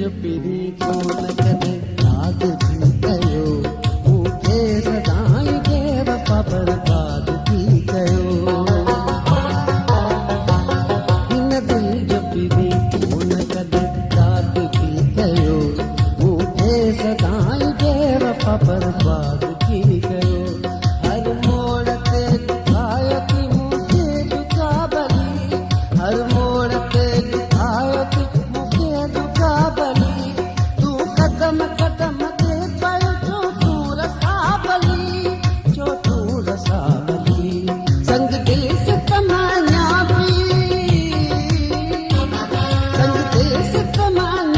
पिरी कोन कदे याद थी कयो मूंखे सदाई बेवफा बर्बाद थी कयो हिन दिल जो पिरी कोन कदे याद थी कयो मूंखे सदाई बेवफा बर्बाद थी कयो हर मोड़ ते आयो थी मूंखे दुका भली हर मोड़ ते आयो थी मूंखे दुका भली तू कदम कदम ते पयो छो तू रसा भली संग दिल से तमन्ना भी संग दिल से तमन्ना